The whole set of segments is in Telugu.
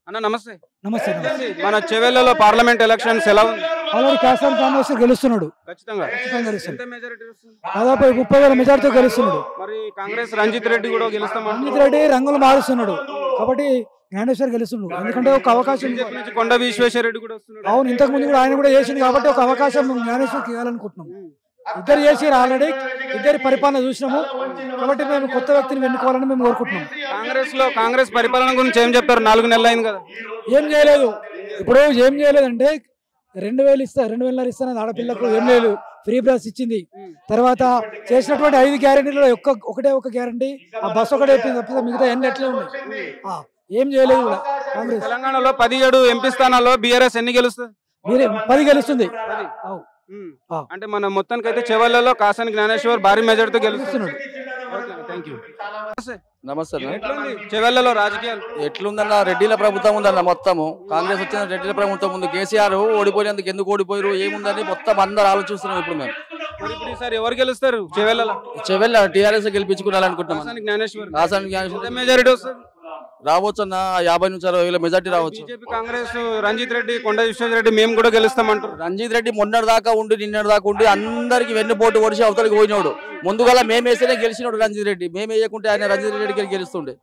అన్న నమస్తే. నమస్తే మన చెవెళ్లలో పార్లమెంట్ ఎలక్షన్స్ ఎలా ఉంది? ఆల్రెడీ కాసాని కాంగ్రెస్ గెలుస్తున్నాడు. ఖచ్చితంగా గెలుస్తాడు. ఎంత మెజారిటీ వస్తుంది? దాదాపు 30,000 మెజార్టీతో గెలుస్తున్నాడు. మరి కాంగ్రెస్ రంజిత్ రెడ్డి కూడా గెలుస్తామని రంజిత్ రెడ్డి రంగులు మారుస్తున్నాడు కాబట్టి జ్ఞానేశ్వర్ గెలుస్తున్నాడు. ఎందుకంటే ఒక అవకాశం నుంచి కొండ విశ్వేశ్వర రెడ్డి కూడా వస్తున్నాడు. అవును, ఇంతకు ముందు కూడా ఆయన కూడా చేసింది కాబట్టి ఒక అవకాశం జ్ఞానేశ్వర్కి ఇవ్వాలనుకుంటున్నాం. ఇద్దరు చేసి ఆల్రెడీ ఇద్దరి పరిపాలన చూసినాము కాబట్టి మేము కొత్త వ్యక్తిని ఎన్నుకోవాలని మేము కోరుకుంటున్నాం. కాంగ్రెస్ పరిపాలన గురించి ఏం చెప్తారు? 4 నెలలు అయింది కదా, ఏం చేయలేదు. ఇప్పుడు ఏం చేయలేదంటే 2,000 ఇస్తా 2,000 ఇస్తానది ఆడపిల్లకు ఏం లేదు, ఫ్రీ బస్ ఇచ్చింది. తర్వాత చేసినటువంటి 5 గ్యారెంటీలో ఒకటే ఒక గ్యారెంటీ ఆ బస్ ఒకటే తప్పితే మిగతా ఎన్ని ఎట్లే ఉన్నాయి. ఏం చేయలేదు కూడా కాంగ్రెస్. తెలంగాణలో 17 ఎంపీ స్థానాల్లో బీఆర్ఎస్ ఎన్ని గెలుస్తుంది? 10 గెలుస్తుంది. అంటే మన మొత్తానికి అయితే చెవెళ్లలో కాసాని జ్ఞానేశ్వర్ భారీ మెజార్టీతో గెలుస్తున్నాడు. నమస్తే. చెవెళ్లలో రాజకీయాలు ఎట్లుందన్న? రెడ్డిల ప్రభుత్వం ఉందన్న. మొత్తము కాంగ్రెస్ వచ్చిన రెడ్డిల ప్రభుత్వం ఉంది. కేసీఆర్ ఓడిపోయినందుకు ఎందుకు ఓడిపోయారు ఏముందని మొత్తం అందరు ఆలోచిస్తున్నాం ఇప్పుడు మేము. ఈసారి ఎవరు గెలుస్తారు చెవెళ్లలో? చెవెళ్ళ టీఆర్ఎస్ గెలిపించుకోవాలనుకుంటున్నాం. కాసాని జ్ఞానేశ్వర్ కాసాని మెజారిటీ వస్తుంది రావచ్చు అన్న. 50 నుంచి 60 మెజార్టీ రావచ్చు. బీజేపీ కాంగ్రెస్ రంజిత్ రెడ్డి కొండ విశ్వేశ్వర రెడ్డి మేము కూడా గెలుస్తామంటారు. రంజిత్ రెడ్డి మొన్నటి దాకా ఉండి నిన్నటి దాకా ఉండి అందరికి వెన్నుపోటు ఒడిసి అవతలికి పోయినాడు. ముందుగా మేము వేస్తేనే గెలిచినాడు రంజిత్ రెడ్డి. మేము వేయకుంటే ఆయన రంజిత్ రెడ్డికి గెలుస్తుండే.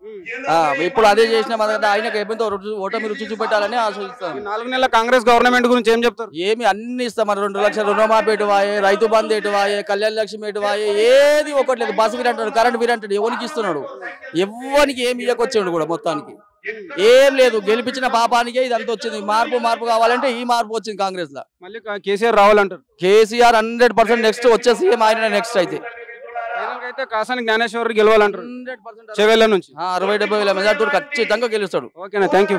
ఇప్పుడు అదే చేసినాం. ఆయనకు ఎంతో ఓటమి రుచి చూపెట్టాలని ఆశిస్తాను. 4 నెలల కాంగ్రెస్ గవర్నమెంట్ గురించి ఏం చెప్తారు? ఏమి అన్ని ఇస్తాం. 2 లక్షల రుణమాఫీ ఎటువాయే, రైతు బంధు ఎటువాయే, కళ్యాణ లక్ష్మి ఎటువాయే, ఏది ఒకటి లేదు. బస్సు బిల్ అంటాడు, కరెంట్ బిల్ అంటాడు. ఎవరికి ఇస్తున్నాడు? ఎవరికి ఏమి ఇవ్వకొచ్చాడు కూడా మొత్తానికి ఏం లేదు. గెలిపించిన పాపానికే ఇదంతా వచ్చింది. మార్పు కావాలంటే ఈ మార్పు వచ్చింది కాంగ్రెస్ లో. మళ్ళీ కేసీఆర్ రావాలంటారు. కేసీఆర్ 100% నెక్స్ట్ వచ్చే సీఎం ఆయన నెక్స్ట్ అయితే. అయితే కాసాని జ్ఞానేశ్వర్ గెలవాలంటారు చెవెళ్ల నుంచి. 60-70 వేల మెజార్టీ ఖచ్చితంగా గెలుస్తాడు. ఓకేనా, థ్యాంక్ యూ.